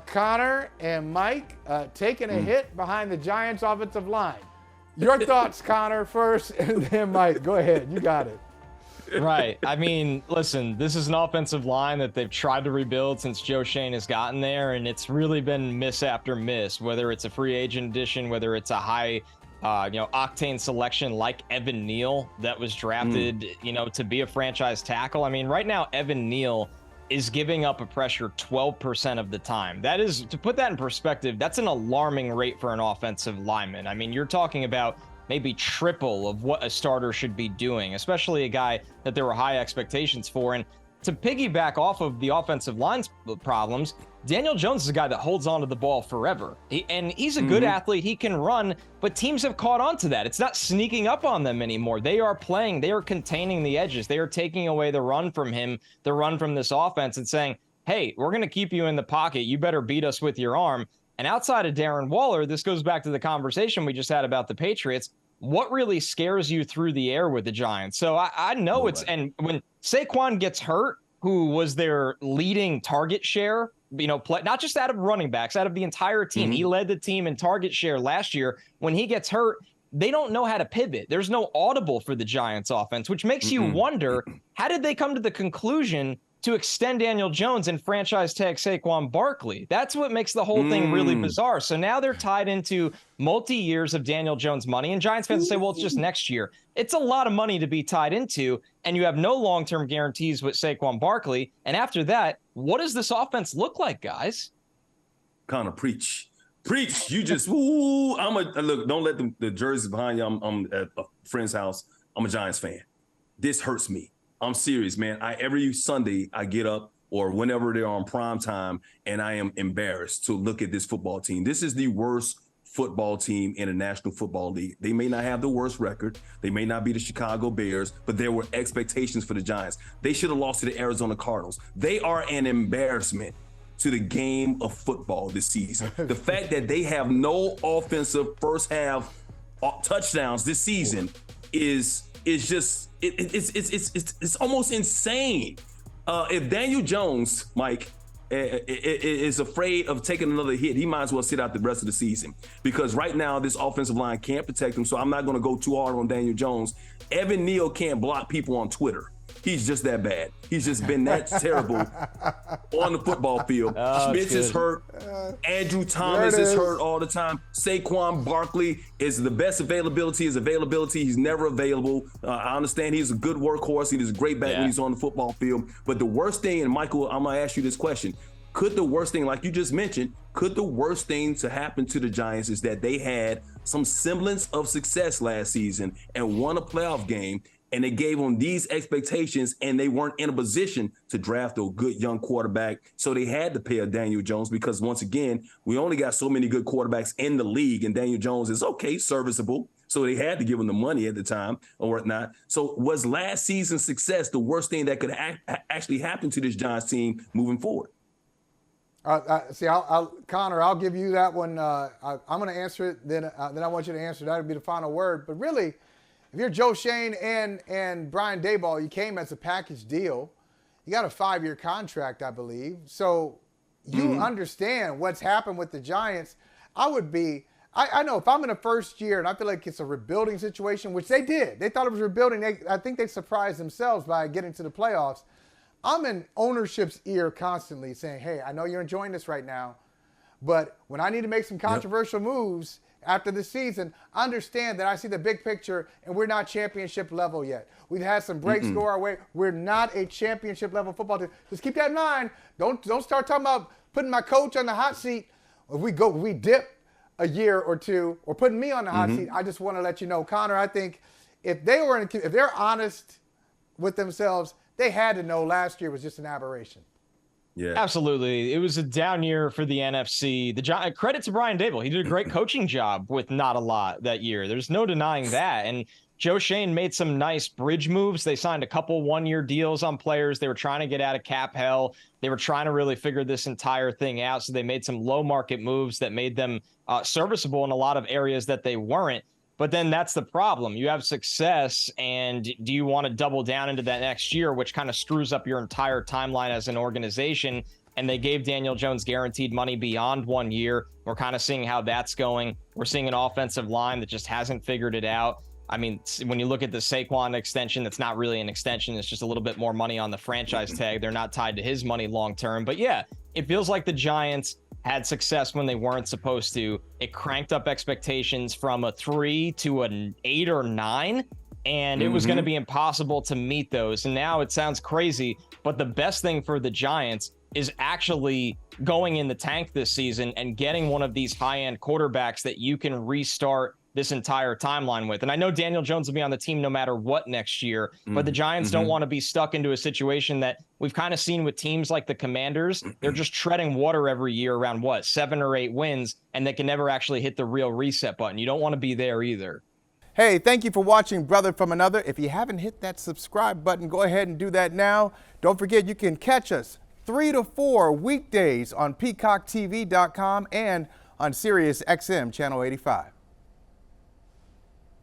Connor and Mike taking a hit behind the Giants' offensive line. Your thoughts, Connor, first, and then Mike. Go ahead. You got it. Right. I mean, listen, this is an offensive line that they've tried to rebuild since Joe Shane has gotten there, and it's really been miss after miss, whether it's a free agent addition, whether it's a high octane selection like Evan Neal that was drafted, to be a franchise tackle. I mean, right now, Evan Neal is giving up a pressure 12% of the time. That is, to put that in perspective, that's an alarming rate for an offensive lineman. I mean, you're talking about maybe triple of what a starter should be doing, especially a guy that there were high expectations for. And to piggyback off of the offensive line's problems, Daniel Jones is a guy that holds on to the ball forever. And he's a good athlete. He can run, but teams have caught on to that. It's not sneaking up on them anymore. They are containing the edges. They are taking away the run from him, the run from this offense, and saying, hey, we're going to keep you in the pocket. You better beat us with your arm. And outside of Darren Waller, this goes back to the conversation we just had about the Patriots. What really scares you through the air with the Giants? So I know and when Saquon gets hurt, who was their leading target share, not just out of running backs, out of the entire team. He led the team in target share last year. When he gets hurt, they don't know how to pivot. There's no audible for the Giants offense, which makes you wonder, how did they come to the conclusion to extend Daniel Jones and franchise tag Saquon Barkley? That's what makes the whole thing really bizarre. So now they're tied into multi-years of Daniel Jones money, and Giants fans say, well, it's just next year. It's a lot of money to be tied into, and you have no long-term guarantees with Saquon Barkley. And after that, what does this offense look like, guys? Connor, preach. You just, look, don't let the jerseys behind you. I'm at a friend's house. I'm a Giants fan. This hurts me. I'm serious, man. Every Sunday I get up, or whenever they're on prime time, and I am embarrassed to look at this football team. This is the worst football team in the National Football League. They may not have the worst record. They may not be the Chicago Bears, but there were expectations for the Giants. They should have lost to the Arizona Cardinals. They are an embarrassment to the game of football this season. The fact that they have no offensive first half touchdowns this season is just it's almost insane. If Daniel Jones, Mike, is afraid of taking another hit, he might as well sit out the rest of the season, because right now this offensive line can't protect him. So I'm not going to go too hard on Daniel Jones. Evan Neal can't block people on Twitter. He's just that bad. He's just been that terrible on the football field. Schmitz is hurt. Andrew Thomas is hurt all the time. Saquon Barkley is the best availability. He's never available. I understand he's a good workhorse. He's a great back when he's on the football field. But the worst thing, and Michael, I'm going to ask you this question. Could the worst thing, like you just mentioned, could the worst thing to happen to the Giants is that they had some semblance of success last season and won a playoff game, and they gave them these expectations, and they weren't in a position to draft a good young quarterback. So they had to pay a Daniel Jones, because once again, we only got so many good quarterbacks in the league, and Daniel Jones is serviceable. So they had to give him the money at the time or whatnot. So was last season's success the worst thing that could actually happen to this Giants team moving forward? Connor, I'll give you that one. I'm going to answer it. Then I want you to answer. That would be the final word. But really, if you're Joe Shane and Brian Daboll, you came as a package deal. You got a 5-year contract, I believe. So you understand what's happened with the Giants. I know if I'm in the first year and I feel like it's a rebuilding situation, which they did. They thought it was rebuilding. I think they surprised themselves by getting to the playoffs. I'm in ownership's ear constantly saying, hey, I know you're enjoying this right now, but when I need to make some controversial moves after the season, understand that I see the big picture, and we're not championship level yet. We've had some breaks go our way. We're not a championship level football team. Just keep that in mind. Don't start talking about putting my coach on the hot seat. If we dip a year or two, or putting me on the hot seat. I just want to let you know, Connor, I think if they're honest with themselves, they had to know last year was just an aberration. Yeah, absolutely. It was a down year for the NFC. Credit to Brian Daboll. He did a great coaching job with not a lot that year. There's no denying that. And Joe Shane made some nice bridge moves. They signed a couple one-year deals on players. They were trying to get out of cap hell. They were trying to really figure this entire thing out. So they made some low market moves that made them serviceable in a lot of areas that they weren't. But then that's the problem. You have success, and do you want to double down into that next year, which kind of screws up your entire timeline as an organization? and they gave Daniel Jones guaranteed money beyond 1 year. We're kind of seeing how that's going. We're seeing an offensive line that just hasn't figured it out. I mean, when you look at the Saquon extension, that's not really an extension. It's just a little bit more money on the franchise tag. They're not tied to his money long term. But yeah, it feels like the Giants had success when they weren't supposed to. It cranked up expectations from a 3 to an 8 or 9. And it was going to be impossible to meet those. And now it sounds crazy, but the best thing for the Giants is actually going in the tank this season and getting one of these high-end quarterbacks that you can restart this entire timeline with. And I know Daniel Jones will be on the team no matter what next year, but the Giants don't want to be stuck into a situation that we've kind of seen with teams like the Commanders. They're just treading water every year around 7 or 8 wins, and they can never actually hit the real reset button. You don't want to be there either. Hey, thank you for watching Brother from Another. If you haven't hit that subscribe button, go ahead and do that now. Don't forget you can catch us 3 to 4 weekdays on PeacockTV.com and on Sirius XM Channel 85.